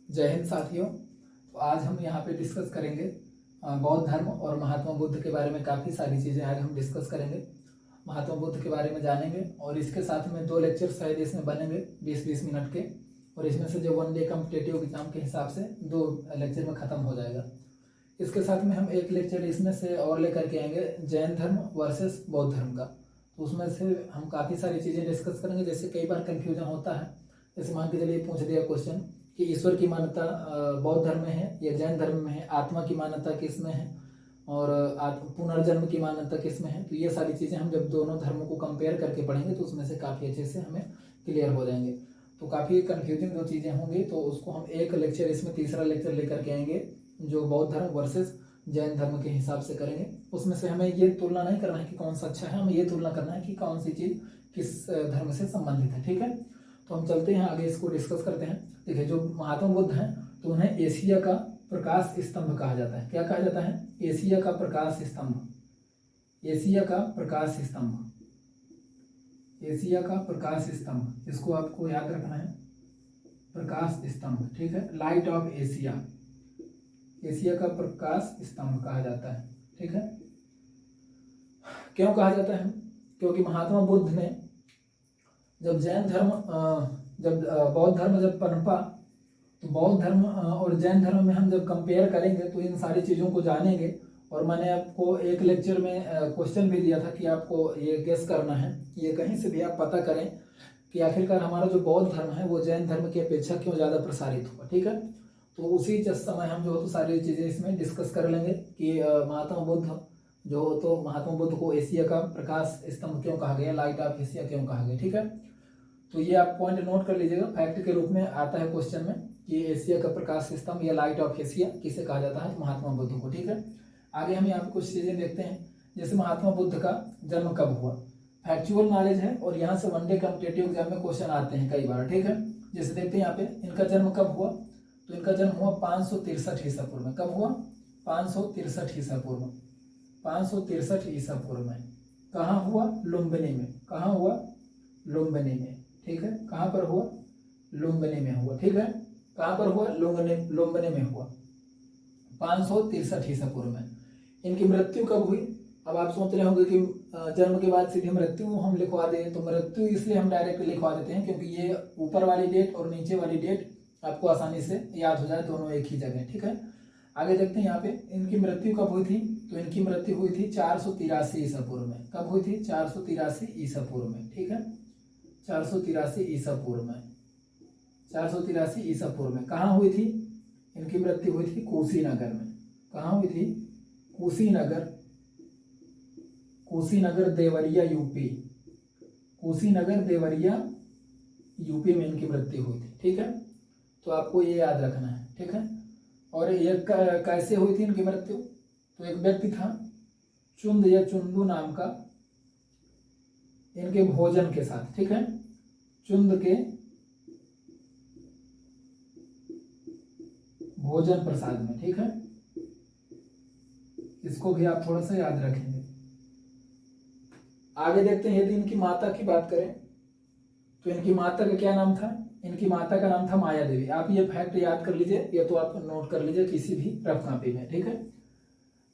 जय हिंद साथियों। तो आज हम यहाँ पे डिस्कस करेंगे बौद्ध धर्म और महात्मा बुद्ध के बारे में। काफ़ी सारी चीज़ें आज हम डिस्कस करेंगे, महात्मा बुद्ध के बारे में जानेंगे। और इसके साथ में 2 लेक्चर शायद इसमें बनेंगे 20-20 मिनट के, और इसमें से जो 1 डे कॉम्पिटिटिव एग्जाम के हिसाब से 2 लेक्चर में ख़त्म हो जाएगा। इसके साथ में हम 1 लेक्चर इसमें से और लेकर के आएंगे जैन धर्म वर्सेस बौद्ध धर्म का। तो उसमें से हम काफ़ी सारी चीज़ें डिस्कस करेंगे। जैसे कई बार कन्फ्यूजन होता है, जैसे मान के चलिए पूछ दिया क्वेश्चन कि ईश्वर की मान्यता बौद्ध धर्म में है या जैन धर्म में है, आत्मा की मान्यता किस में है और पुनर्जन्म की मान्यता किस में है। तो ये सारी चीज़ें हम जब दोनों धर्मों को कंपेयर करके पढ़ेंगे तो उसमें से काफ़ी अच्छे से हमें क्लियर हो जाएंगे। तो काफ़ी कन्फ्यूजिंग जो चीज़ें होंगी तो उसको हम 1 लेक्चर, इसमें तीसरा लेक्चर लेकर के आएंगे जो बौद्ध धर्म वर्सेस जैन धर्म के हिसाब से करेंगे। उसमें से हमें ये तुलना नहीं करना है कि कौन सा अच्छा है, हमें ये तुलना करना है कि कौन सी चीज़ किस धर्म से संबंधित है। ठीक है, तो हम चलते हैं आगे, इसको डिस्कस करते हैं। देखिए, जो महात्मा बुद्ध हैं तो उन्हें एशिया का प्रकाश स्तंभ कहा जाता है। क्या कहा जाता है? एशिया का प्रकाश स्तंभ, एशिया का प्रकाश स्तंभ, एशिया का प्रकाश स्तंभ, इसको आपको याद रखना है, प्रकाश स्तंभ। ठीक है, लाइट ऑफ एशिया, एशिया का प्रकाश स्तंभ कहा जाता है। ठीक है, क्यों कहा जाता है? क्योंकि महात्मा बुद्ध ने जब जैन धर्म जब बौद्ध धर्म जब पनपा तो बौद्ध धर्म और जैन धर्म में हम जब कंपेयर करेंगे तो इन सारी चीज़ों को जानेंगे। और मैंने आपको 1 लेक्चर में क्वेश्चन भी दिया था कि आपको ये गेस करना है, ये कहीं से भी आप पता करें कि आखिरकार हमारा जो बौद्ध धर्म है वो जैन धर्म की अपेक्षा क्यों ज़्यादा प्रसारित हुआ। ठीक है, तो उसी समय हम जो तो सारी चीज़ें इसमें डिस्कस कर लेंगे कि महात्मा बुद्ध जो तो महात्मा बुद्ध को एशिया का प्रकाश स्तंभ क्यों कहा गया, लाइट ऑफ एशिया क्यों कहा गया। ठीक है, तो ये आप पॉइंट नोट कर लीजिएगा, फैक्ट के रूप में आता है क्वेश्चन में कि एशिया का प्रकाश स्तंभ या लाइट ऑफ एशिया किसे कहा जाता है? महात्मा बुद्ध को। ठीक है, आगे हम यहाँ पे कुछ चीज़ें देखते हैं। जैसे महात्मा बुद्ध का जन्म कब हुआ, फैक्चुअल नॉलेज है और यहाँ से 1 डे कॉम्पिटिटिव एग्जाम में क्वेश्चन आते हैं कई बार। ठीक है, जैसे देखते हैं यहाँ पे इनका जन्म कब हुआ, तो इनका जन्म हुआ 563 ईसा पूर्व में। कब हुआ? 563 ईसा पूर्व, 563 ईसा पूर्व में। कहाँ हुआ? लुम्बिनी में। कहाँ हुआ? लुम्बिनी में। ठीक है, कहाँ पर हुआ? लुम्बिनी में हुआ। ठीक है, कहाँ पर हुआ? लुम्बिनी में हुआ 563 ईसा पूर्व में। इनकी मृत्यु कब हुई? अब आप सोच रहे होंगे कि जन्म के बाद सीधे मृत्यु हम लिखवा दें, तो मृत्यु इसलिए हम डायरेक्ट लिखवा देते हैं क्योंकि ये ऊपर वाली डेट और नीचे वाली डेट आपको आसानी से याद हो जाए, दोनों एक ही जगह। ठीक है, आगे देखते हैं यहाँ पे इनकी मृत्यु कब हुई थी। तो इनकी मृत्यु हुई थी 483 ईसा पूर्व में। कब हुई थी? 483 ईसा पूर्व में। ठीक है, 483 ईसा पूर्व में, 483 ईसा पूर्व में। कहाँ हुई थी? इनकी मृत्यु हुई थी कुशीनगर में। कहाँ हुई थी? कुशीनगर, कुशीनगर देवरिया यूपी, कुशीनगर देवरिया यूपी में इनकी मृत्यु हुई थी। ठीक है, तो आपको ये याद रखना है। ठीक है, और ये कैसे हुई थी इनकी मृत्यु? तो एक व्यक्ति था चुंद या चुंदू नाम का, इनके भोजन के साथ। ठीक है, चुंद के भोजन प्रसाद में। ठीक है, इसको भी आप थोड़ा सा याद रखेंगे। आगे देखते हैं, यदि इनकी माता की बात करें तो इनकी माता का क्या नाम था? इनकी माता का नाम था माया देवी। आप ये फैक्ट याद कर लीजिए या तो आप नोट कर लीजिए किसी भी रफ कॉपी में। ठीक है,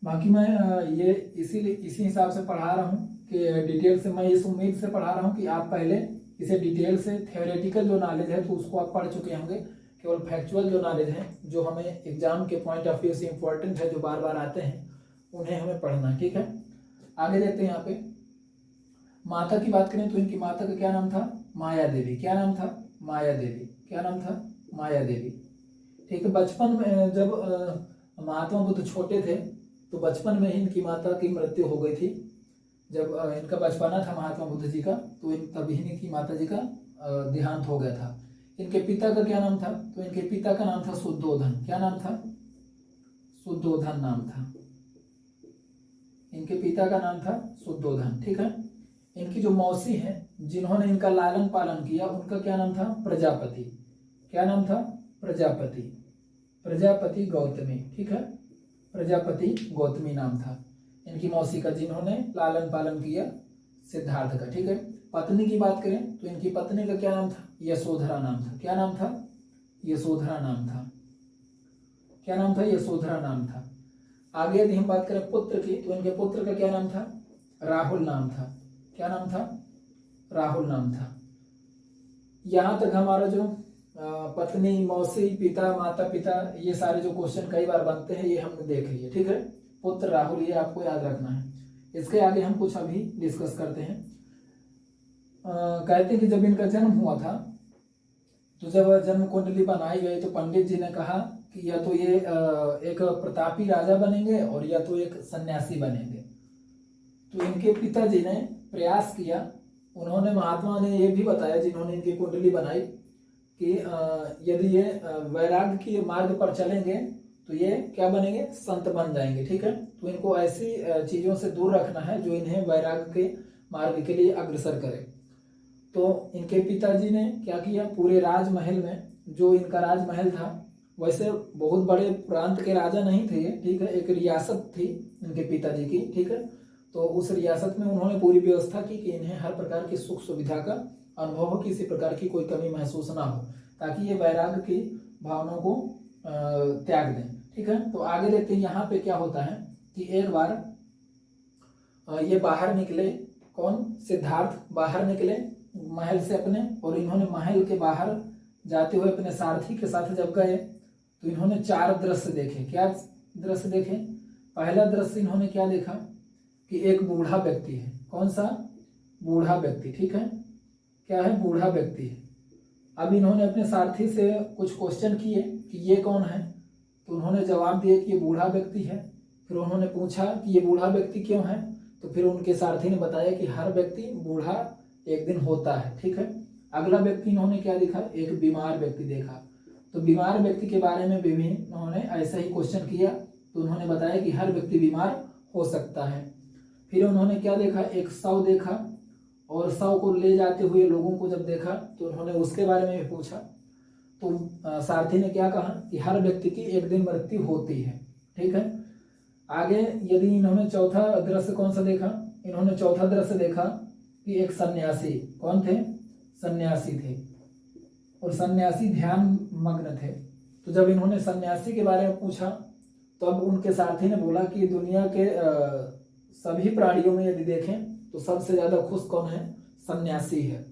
बाकी मैं ये इसी हिसाब से पढ़ा रहा हूँ कि डिटेल से, मैं इस उम्मीद से पढ़ा रहा हूँ कि आप पहले इसे डिटेल से, थ्योरेटिकल जो नॉलेज है तो उसको आप पढ़ चुके होंगे। केवल फैक्चुअल जो नॉलेज है जो हमें एग्जाम के पॉइंट ऑफ व्यू से इंपॉर्टेंट है, जो बार बार आते हैं, उन्हें हमें पढ़ना है। ठीक है, आगे देखते हैं यहाँ पे माता की बात करें तो इनकी माता का क्या नाम था? माया देवी। क्या नाम था? माया देवी। क्या नाम था? माया देवी। ठीक है, बचपन में जब महात्मा बुद्ध छोटे थे तो बचपन में ही इनकी माता की मृत्यु हो गई थी। जब इनका बचपना था महात्मा बुद्ध जी का तो तभी इनकी माता जी का देहांत हो गया था। इनके पिता का क्या नाम था? तो इनके पिता का नाम था शुद्धोधन। क्या नाम था? शुद्धोधन नाम था। इनके पिता का नाम था शुद्धोधन। ठीक है, इनकी जो मौसी है जिन्होंने इनका लालन पालन किया उनका क्या नाम था? प्रजापति। क्या नाम था? प्रजापति, प्रजापति गौतमी। ठीक है, प्रजापति गौतमी नाम था इनकी मौसी का जिन्होंने लालन पालन किया सिद्धार्थ का। ठीक है, पत्नी की बात करें तो इनकी पत्नी का क्या नाम था? यशोधरा नाम था। क्या नाम था? यशोधरा नाम था। क्या नाम था? यशोधरा नाम था। आगे यदि हम बात करें पुत्र की, तो इनके पुत्र का क्या नाम था? राहुल नाम था। क्या नाम था? राहुल नाम था। यहाँ तक हमारा जो पत्नी, मौसी, पिता, माता पिता, ये सारे जो क्वेश्चन कई बार बनते हैं ये हमने देख लिए। ठीक है, पुत्र राहुल ये आपको याद रखना है। इसके आगे हम कुछ अभी डिस्कस करते हैं। कहते हैं कि जब इनका जन्म हुआ था तो जब जन्म कुंडली बनाई गई तो पंडित जी ने कहा कि या तो ये एक प्रतापी राजा बनेंगे और या तो एक सन्यासी बनेंगे। तो इनके पिताजी ने प्रयास किया, उन्होंने, महात्मा ने ये भी बताया जिन्होंने इनकी कुंडली बनाई कि यदि ये वैराग्य के मार्ग पर चलेंगे तो ये क्या बनेंगे? संत बन जाएंगे। ठीक है, तो इनको ऐसी चीजों से दूर रखना है जो इन्हें वैराग्य के मार्ग के लिए अग्रसर करे। तो इनके पिताजी ने क्या किया, पूरे राजमहल में, जो इनका राजमहल था, वैसे बहुत बड़े प्रांत के राजा नहीं थे, ठीक है, एक रियासत थी इनके पिताजी की। ठीक है, तो उस रियासत में उन्होंने पूरी व्यवस्था की कि इन्हें हर प्रकार की सुख सुविधा का अनुभव हो, किसी प्रकार की कोई कमी महसूस ना हो, ताकि ये वैराग्य की भावनाओं को त्याग दें। ठीक है, तो आगे देखते हैं यहाँ पे क्या होता है कि एक बार ये बाहर निकले, कौन? सिद्धार्थ बाहर निकले महल से अपने, और इन्होंने महल के बाहर जाते हुए अपने सारथी के साथ जब गए तो इन्होंने 4 दृश्य देखे। क्या दृश्य देखे? पहला दृश्य इन्होंने क्या देखा कि एक बूढ़ा व्यक्ति है। कौन सा? बूढ़ा व्यक्ति। ठीक है, क्या है? बूढ़ा व्यक्ति है। अब इन्होंने अपने सारथी से कुछ क्वेश्चन किए कि ये कौन है, तो उन्होंने जवाब दिया कि ये बूढ़ा व्यक्ति है। फिर उन्होंने पूछा कि ये बूढ़ा व्यक्ति क्यों है, तो फिर उनके सारथी ने बताया कि हर व्यक्ति बूढ़ा एक दिन होता है। ठीक है, अगला व्यक्ति इन्होंने क्या देखा? एक बीमार व्यक्ति देखा। तो बीमार व्यक्ति के बारे में विभिन्न उन्होंने ऐसा ही क्वेश्चन किया, तो उन्होंने बताया कि हर व्यक्ति बीमार हो सकता है। फिर उन्होंने क्या देखा? एक शव देखा, और शव को ले जाते हुए लोगों को जब देखा तो उन्होंने उसके बारे में भी पूछा। तो सारथी ने क्या कहा कि हर व्यक्ति की एक दिन मृत्यु होती है। ठीक है, आगे यदि इन्होंने चौथा दृश्य कौन सा देखा? इन्होंने चौथा दृश्य देखा कि एक सन्यासी। कौन थे? सन्यासी थे, और सन्यासी ध्यान मग्न थे। तो जब इन्होंने सन्यासी के बारे में पूछा तो अब उनके सारथी ने बोला कि दुनिया के सभी प्राणियों में यदि देखें तो सबसे ज्यादा खुश कौन है? सन्यासी है।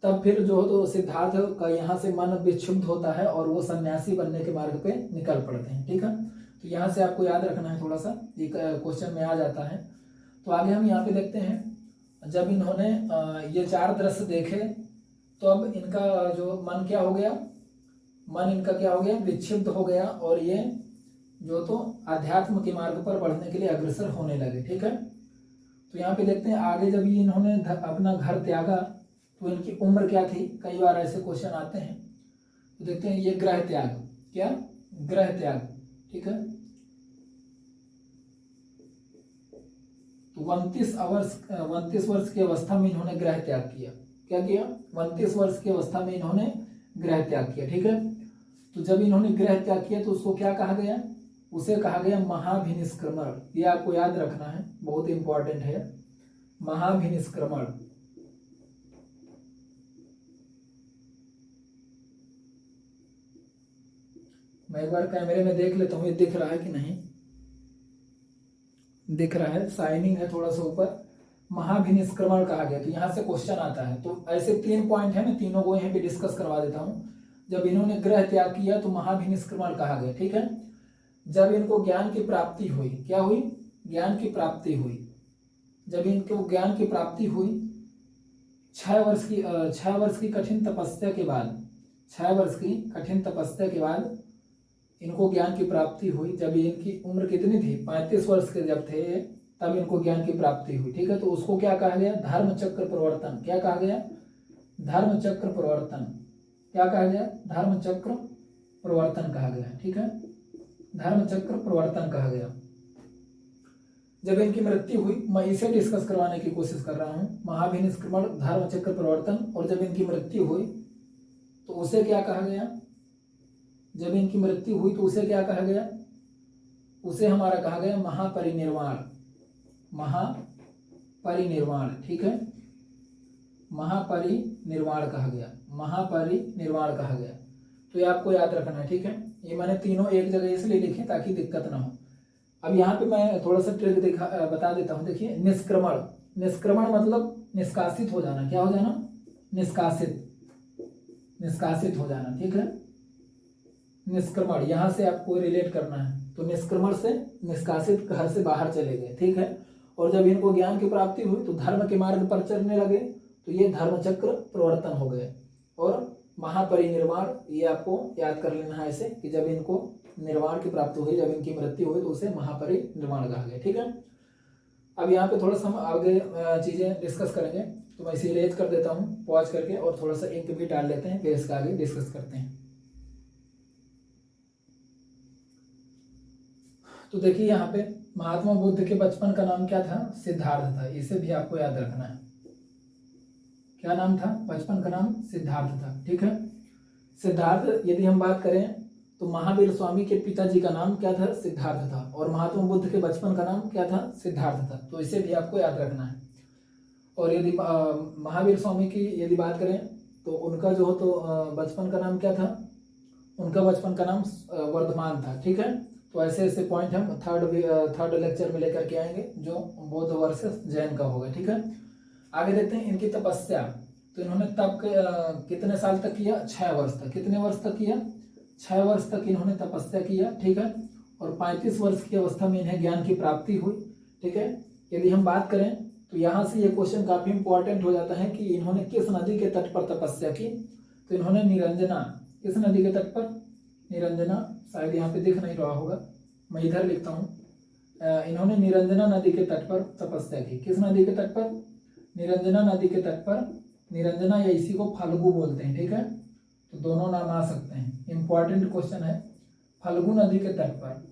तब फिर जो तो सिद्धार्थ का यहाँ से मन विक्षुब्ध होता है और वो सन्यासी बनने के मार्ग पे निकल पड़ते हैं। ठीक है, तो यहाँ से आपको याद रखना है, थोड़ा सा ये क्वेश्चन में आ जाता है। तो आगे हम यहाँ पे देखते हैं, जब इन्होंने ये 4 दृश्य देखे तो अब इनका जो मन क्या हो गया? मन इनका क्या हो गया? विक्षिप्त हो गया, और ये जो तो अध्यात्म के मार्ग पर बढ़ने के लिए अग्रसर होने लगे। ठीक है, तो यहाँ पे देखते हैं आगे, जब ये इन्होंने अपना घर त्यागा तो इनकी उम्र क्या थी? कई बार ऐसे क्वेश्चन आते हैं। तो देखते हैं ये ग्रह त्याग। क्या? ग्रह त्याग। ठीक है, तो 29 वर्ष की अवस्था में इन्होंने ग्रह त्याग किया। क्या किया? 29 वर्ष की अवस्था में इन्होंने ग्रह त्याग किया। ठीक है, तो जब इन्होंने ग्रह त्याग किया तो उसको क्या कहा गया? उसे कहा गया महाभिनिष्क्रमण। ये आपको याद रखना है, बहुत इंपॉर्टेंट है, महाभिनिष्क्रमण। मैं एक बार कैमरे में देख लेता हूं ये दिख रहा है कि नहीं। दिख रहा है, शाइनिंग है थोड़ा सा ऊपर। महाभिनिष्क्रमण कहा गया। तो यहां से क्वेश्चन आता है, तो ऐसे 3 पॉइंट है, मैं तीनों को यहीं पे डिस्कस करवा देता हूं। जब इन्होंने ग्रह त्याग किया तो महाभिनिष्क्रमण कहा गया। ठीक है, जब इनको ज्ञान की प्राप्ति हुई, क्या हुई? ज्ञान की प्राप्ति हुई। जब इनको ज्ञान की प्राप्ति हुई 6 वर्ष की कठिन तपस्या के बाद, 6 वर्ष की कठिन तपस्या के बाद इनको ज्ञान की प्राप्ति हुई। जब इनकी उम्र कितनी थी? 35 वर्ष के जब थे तब इनको ज्ञान की प्राप्ति हुई। ठीक है, तो उसको क्या कहा गया? धर्म चक्र प्रवर्तन। क्या कहा गया? धर्म चक्र प्रवर्तन। क्या कहा गया? धर्म चक्र प्रवर्तन कहा गया। ठीक है, धर्म चक्र प्रवर्तन कहा गया। जब इनकी मृत्यु हुई, मैं इसे डिस्कस करवाने की कोशिश कर रहा हूं, महाभिनिष्क्रमण, धर्म चक्र प्रवर्तन। और जब इनकी मृत्यु हुई तो उसे क्या कहा गया? जब इनकी मृत्यु हुई तो उसे क्या कहा गया? उसे हमारा कहा गया महापरिनिर्वाण। महापरिनिर्वाण। ठीक है, महापरिनिर्वाण कहा गया। महापरिनिर्वाण कहा गया। तो ये आपको याद रखना है, ठीक है। ये मैंने तीनों एक जगह इसलिए लिखे ताकि दिक्कत ना हो। अब यहाँ पे मैं थोड़ा सा ट्रिक बता देता हूँ। देखिए, निष्क्रमण, निष्क्रमण मतलब निष्कासित हो जाना। क्या हो जाना? निष्कासित, निष्कासित हो जाना, ठीक है। निष्क्रमण यहाँ से आपको रिलेट करना है, तो निष्क्रमण से निष्कासित, घर से बाहर चले गए, ठीक है। और जब इनको ज्ञान की प्राप्ति हुई तो धर्म के मार्ग पर चलने लगे, तो ये धर्म चक्र प्रवर्तन हो गए। और महापरिनिर्वाण, ये आपको याद कर लेना है ऐसे कि जब इनको निर्वाण की प्राप्ति हुई, जब इनकी मृत्यु हुई तो उसे महापरिनिर्वाण कहा गया, ठीक है। अब यहाँ पे थोड़ा सा हम आगे चीजें डिस्कस करेंगे, तो मैं इसे इरेज कर देता हूँ पॉज करके, और थोड़ा सा इंक भी डाल लेते हैं, फिर इसका आगे डिस्कस करते हैं। तो देखिए यहाँ पे महात्मा बुद्ध के बचपन का नाम क्या था? सिद्धार्थ था। इसे भी आपको याद रखना है। क्या नाम था? बचपन का नाम सिद्धार्थ था, ठीक है। सिद्धार्थ, यदि हम बात करें तो महावीर स्वामी के पिताजी का नाम क्या था? सिद्धार्थ था। और महात्मा बुद्ध के बचपन का नाम क्या था? सिद्धार्थ था। तो इसे भी आपको याद रखना है। और यदि महावीर स्वामी की यदि बात करें तो उनका जो हो तो बचपन का नाम क्या था? उनका बचपन का नाम वर्धमान था, ठीक है। तो ऐसे ऐसे पॉइंट हम थर्ड लेक्चर में लेकर के आएंगे, जो बौद्ध वर्सेस जैन का होगा, ठीक है। आगे देखते हैं इनकी तपस्या। तो इन्होंने तप कितने साल तक किया? 6 वर्ष तक। कितने वर्ष तक किया? 6 वर्ष तक इन्होंने तपस्या किया, ठीक है। और 35 वर्ष की अवस्था में इन्हें ज्ञान की प्राप्ति हुई, ठीक है। यदि हम बात करें तो यहाँ से ये क्वेश्चन काफी इंपॉर्टेंट हो जाता है कि इन्होंने किस नदी के तट पर तपस्या की। तो इन्होंने निरंजना, किस नदी के तट पर? निरंजना, शायद यहाँ पे दिख नहीं रहा होगा, मैं इधर लिखता हूँ। इन्होंने निरंजना नदी के तट पर तपस्या की। किस नदी के तट पर? निरंजना नदी के तट पर। निरंजना या इसी को फाल्गु बोलते हैं, ठीक है। तो दोनों नाम आ सकते हैं, इंपॉर्टेंट क्वेश्चन है। फाल्गु नदी के तट पर,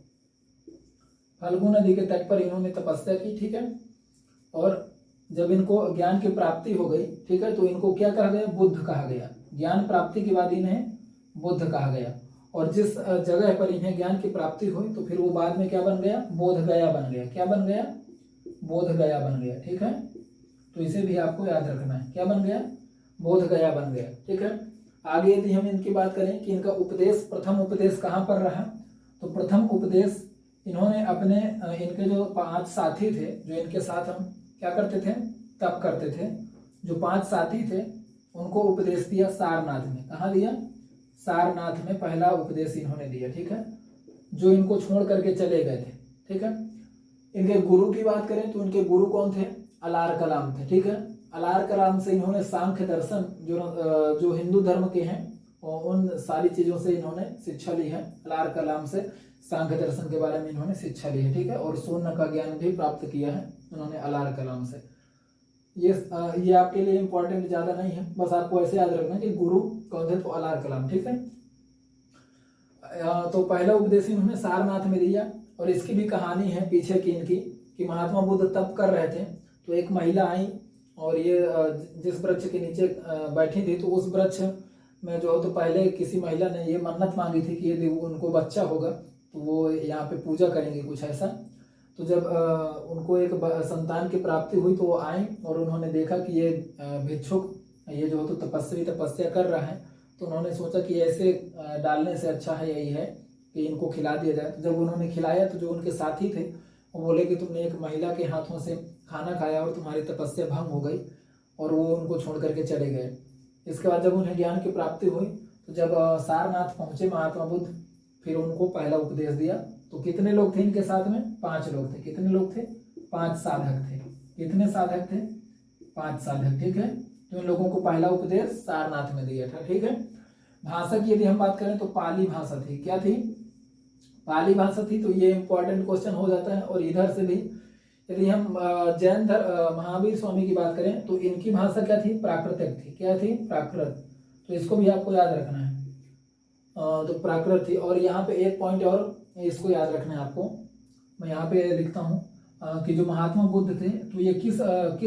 फाल्गु नदी के तट पर इन्होंने तपस्या की, ठीक है। और जब इनको ज्ञान की प्राप्ति हो गई, ठीक है, तो इनको क्या कहा गया? बुद्ध कहा गया। ज्ञान प्राप्ति के बाद इन्हें बुद्ध कहा गया। और जिस जगह पर इन्हें ज्ञान की प्राप्ति हुई तो फिर वो बाद में क्या बन गया? बोध गया बन गया। क्या बन गया? बोध गया बन गया, ठीक है। तो इसे भी आपको याद रखना है। क्या बन गया? बोध गया बन गया, ठीक है। आगे यदि हम इनकी बात करें कि इनका उपदेश, प्रथम उपदेश कहाँ पर रहा, तो प्रथम उपदेश इन्होंने अपने इनके जो 5 साथी थे, जो इनके साथ हम क्या करते थे? तप करते थे, जो 5 साथी थे उनको उपदेश दिया सारनाथ में। कहाँ दिया? सारनाथ में पहला उपदेश इन्होंने दिया, ठीक है। जो इनको छोड़ करके चले गए थे, ठीक है। इनके गुरु की बात करें तो इनके गुरु कौन थे? अलार कलाम थे, ठीक है। अलार कलाम से इन्होंने सांख्य दर्शन, जो हिंदू धर्म के हैं, और उन सारी चीजों से इन्होंने शिक्षा ली है। अलार कलाम से सांख्य दर्शन के बारे में इन्होंने शिक्षा ली है, ठीक है। और शून्य का ज्ञान भी प्राप्त किया है उन्होंने अलार कलाम से। ये आपके लिए इंपॉर्टेंट ज्यादा नहीं है, बस आपको ऐसे याद रखना कि गुरु कौन थे? तो अलार कलाम, ठीक है। तो पहला उपदेश इन्होंने सारनाथ में दिया। और इसकी भी कहानी है पीछे की इनकी, कि महात्मा बुद्ध तप कर रहे थे तो एक महिला आई, और ये जिस वृक्ष के नीचे बैठी थी, तो उस वृक्ष में जो तो पहले किसी महिला ने ये मन्नत मांगी थी कि यदि उनको बच्चा होगा तो वो यहाँ पे पूजा करेंगे, कुछ ऐसा। तो जब उनको एक संतान की प्राप्ति हुई तो वो आई और उन्होंने देखा कि ये भिक्षुक, ये जो तो तपस्या कर रहा है, तो उन्होंने सोचा कि ऐसे डालने से अच्छा है यही है कि इनको खिला दिया जाए। तो जब उन्होंने खिलाया तो जो उनके साथी थे वो बोले कि तुमने एक महिला के हाथों से खाना खाया और तुम्हारी तपस्या भंग हो गई, और वो उनको छोड़ करके चले गए। इसके बाद जब उन्हें ज्ञान की प्राप्ति हुई तो जब सारनाथ पहुंचे महात्मा बुद्ध, फिर उनको पहला उपदेश दिया। तो कितने लोग थे इनके साथ में? 5 लोग थे। कितने लोग थे? 5 साधक थे। कितने साधक थे? 5 साधक, ठीक है। तो इन लोगों को पहला उपदेश सारनाथ में दिया था, ठीक है। भाषा की यदि हम बात करें तो पाली भाषा थी। क्या थी? पाली भाषा थी। तो ये इंपॉर्टेंट क्वेश्चन हो जाता है। और इधर से भी यदि हम जैन महावीर स्वामी की बात करें तो इनकी भाषा क्या थी? प्राकृतिक थी। क्या थी? प्राकृत। तो इसको भी आपको याद रखना है। तो प्राकृत थी। और यहाँ पे एक पॉइंट और इसको याद रखना है आपको, मैं यहाँ पे लिखता हूँ कि जो महात्मा बुद्ध थे तो ये किस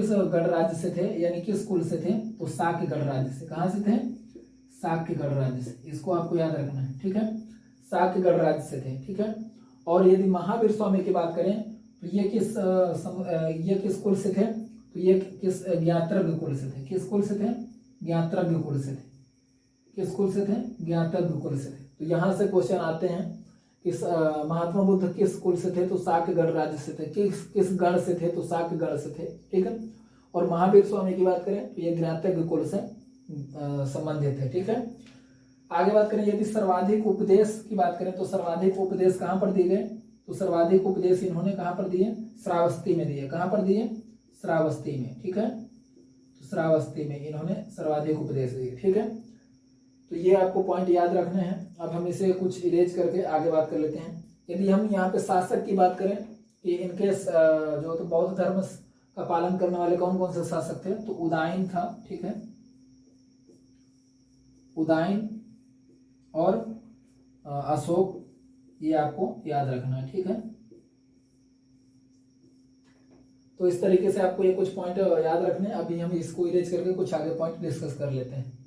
गणराज्य से थे, यानी किस कुल से थे? तो शाक्य गणराज्य से। कहाँ से थे? शाक्य गणराज्य से। इसको आपको याद रखना है, ठीक है। शाक्य गणराज्य से थे, ठीक है। और यदि महावीर स्वामी की बात करें तो ये किस कुल से थे? तो ये किस ज्ञात्रज्ञ कुल से थे। किस कुल से थे? ज्ञात्रज्ञ कुल से थे। किस कुल से थे? ज्ञातव्य कुल से थे। तो यहाँ से क्वेश्चन आते हैं कि महात्मा बुद्ध किस कुल से थे? तो शाक्य गणराज्य से थे। किस गण से थे? तो शाक्य गण से थे, ठीक है। और महावीर स्वामी की बात करें तो ये ज्ञातव्य कुल से संबंधित है, ठीक है। आगे बात करें यदि सर्वाधिक उपदेश की बात करें तो सर्वाधिक उपदेश कहाँ पर दिए गए? तो सर्वाधिक उपदेश इन्होंने कहाँ पर दिए? श्रावस्ती में दिए। कहाँ पर दिए? श्रावस्ती में, ठीक है। तो श्रावस्ती में इन्होंने सर्वाधिक उपदेश दिए, ठीक है। तो ये आपको पॉइंट याद रखने हैं। अब हम इसे कुछ इरेज करके आगे बात कर लेते हैं। यदि हम यहाँ पे शासक की बात करें कि इनके जो तो बौद्ध धर्म का पालन करने वाले कौन कौन से शासक थे? तो उदायन था, ठीक है। उदायन और अशोक, ये आपको याद रखना है, ठीक है। तो इस तरीके से आपको ये कुछ पॉइंट याद रखने। अभी हम इसको इरेज करके कुछ आगे पॉइंट डिस्कस कर लेते हैं।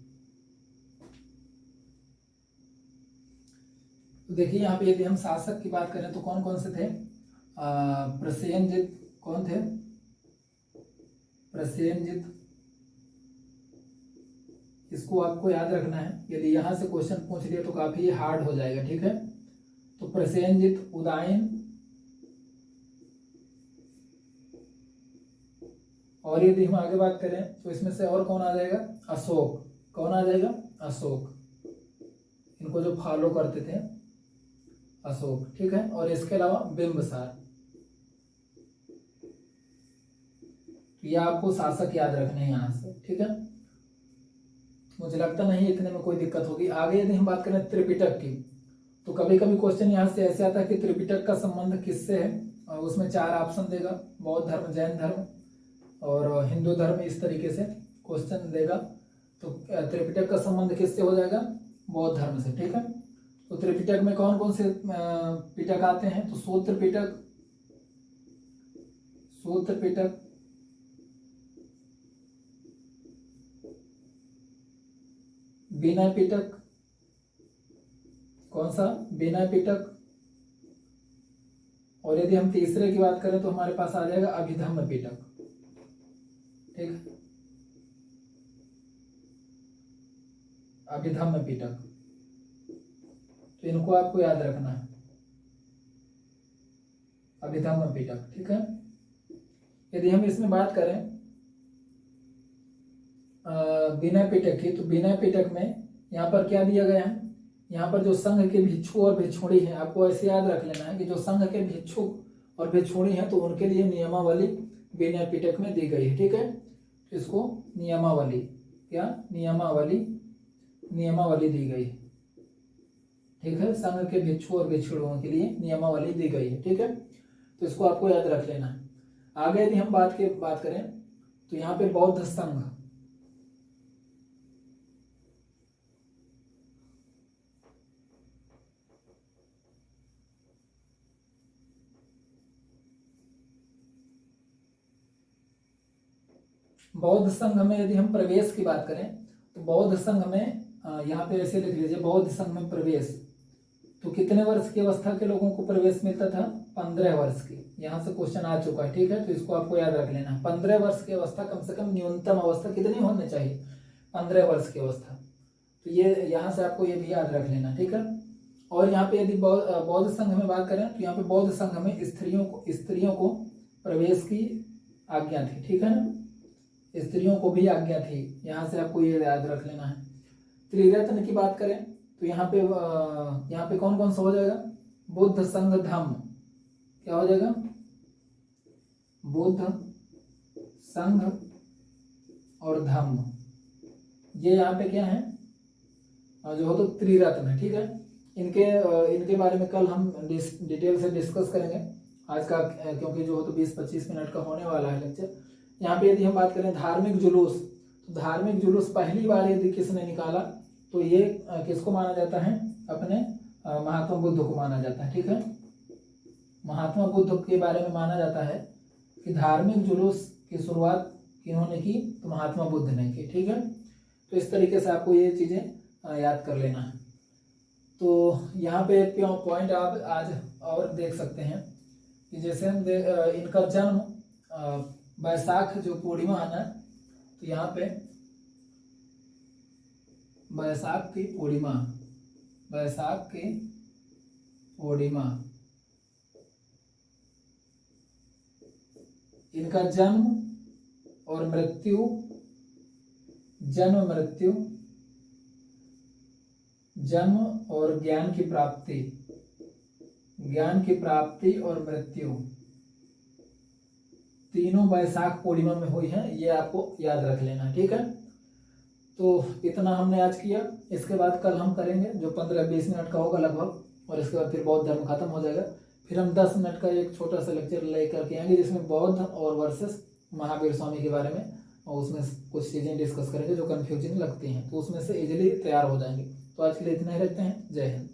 तो देखिए यहाँ पे यदि हम शासक की बात करें तो कौन कौन से थे? प्रसेनजित कौन थे? प्रसेनजित, इसको आपको याद रखना है। यदि यहाँ से क्वेश्चन पूछ लिया तो काफी हार्ड हो जाएगा, ठीक है। तो प्रसेनजित, उदायन और यदि हम आगे बात करें तो इसमें से और कौन आ जाएगा? अशोक। कौन आ जाएगा? अशोक। इनको जो फॉलो करते थे अशोक, ठीक है। और इसके अलावा बिंबिसार। ये आपको शासक याद रखने हैं यहाँ से, ठीक है। मुझे लगता नहीं इतने में कोई दिक्कत होगी। आगे यदि हम बात करें त्रिपिटक की तो कभी कभी क्वेश्चन यहाँ से ऐसे आता है कि त्रिपिटक का संबंध किससे है? और उसमें 4 ऑप्शन देगा, बौद्ध धर्म, जैन धर्म और हिंदू धर्म, इस तरीके से क्वेश्चन देगा। तो त्रिपिटक का संबंध किससे हो जाएगा? बौद्ध धर्म से, ठीक है। तो त्रिपिटक में कौन कौन से पिटक आते हैं? तो सूत्र पिटक, सूत्र पिटक, विनय पिटक, कौन सा? विनय पिटक। और यदि हम तीसरे की बात करें तो हमारे पास आ जाएगा अभिधम्म पिटक, ठीक, अभिधम्म पिटक। तो इनको आपको याद रखना है, अभिधम्म पिटक, ठीक है। यदि हम इसमें बात करें विनय पिटक की तो विनय पिटक में यहाँ पर क्या दिया गया है? यहाँ पर जो संघ के भिक्षु और भिक्षुणी हैं, आपको ऐसे याद रख लेना है कि जो संघ के भिक्षु और भिक्षुणी हैं तो उनके लिए नियमावली विनय पिटक में दी गई है, ठीक है। इसको नियमावली, क्या? नियमावली, नियमावली दी गई है, ठीक है। संघ के भिक्षु और भिक्षुणियों के लिए नियमावली दी गई है, ठीक है। तो इसको आपको याद रख लेना है। आगे यदि हम बात करें तो यहाँ पे बौद्ध संघ, बौद्ध संघ में यदि हम प्रवेश की बात करें तो बौद्ध संघ में यहाँ पे ऐसे लिख लीजिए, बौद्ध संघ में प्रवेश तो कितने वर्ष की अवस्था के लोगों को प्रवेश मिलता था? 15 वर्ष की। यहाँ से क्वेश्चन आ चुका है, ठीक है। तो इसको आपको याद रख लेना है। 15 वर्ष की अवस्था, कम से कम न्यूनतम अवस्था कितनी होनी चाहिए? 15 वर्ष की अवस्था। तो ये यहाँ से आपको ये भी याद रख लेना, ठीक है। और यहाँ पे यदि बौद्ध संघ में बात करें तो यहाँ पे बौद्ध संघ में स्त्रियों को प्रवेश की आज्ञा थी, ठीक है ना। स्त्रियों को भी आज्ञा थी, यहाँ से आपको ये याद रख लेना है। त्रिरत्न की बात करें तो यहाँ पे कौन कौन सा हो जाएगा? बुद्ध, संघ, धम्म। क्या हो जाएगा? बुद्ध, संघ और धम्म। ये यहाँ पे क्या है? जो हो तो त्रिरत्न है, ठीक है। इनके बारे में कल हम डिटेल से डिस्कस करेंगे आज का, क्योंकि जो हो तो 20-25 मिनट का होने वाला है लेक्चर। यहाँ पे यदि हम बात करें धार्मिक जुलूस, तो धार्मिक जुलूस पहली बार यदि किसने निकाला तो ये किसको माना जाता है? अपने महात्मा बुद्ध को माना जाता है, ठीक है। महात्मा बुद्ध के बारे में माना जाता है कि धार्मिक जुलूस की शुरुआत किन्होंने की? तो महात्मा बुद्ध ने की, ठीक है। तो इस तरीके से आपको ये चीजें याद कर लेना है। तो यहाँ पे क्यों पॉइंट आप आज और देख सकते हैं कि जैसे हम इनका जन्म वैशाख जो पूर्णिमा है ना, तो यहाँ पे वैशाख की पूर्णिमा, वैशाख की पूर्णिमा। इनका जन्म और मृत्यु, जन्म मृत्यु, जन्म और ज्ञान की प्राप्ति, ज्ञान की प्राप्ति और मृत्यु तीनों वैशाख पूर्णिमा में हुई है, ये आपको याद रख लेना, ठीक है। तो इतना हमने आज किया। इसके बाद कल हम करेंगे जो 15-20 मिनट का होगा लगभग, और इसके बाद फिर बौद्ध धर्म खत्म हो जाएगा। फिर हम 10 मिनट का एक छोटा सा लेक्चर लेकर के आएंगे जिसमें बौद्ध और वर्सेस महावीर स्वामी के बारे में, और उसमें कुछ चीज़ें डिस्कस करेंगे जो कन्फ्यूजिंग लगती हैं, तो उसमें से इजीली तैयार हो जाएंगे। तो आज के लिए इतना ही रखते हैं। जय हिंद।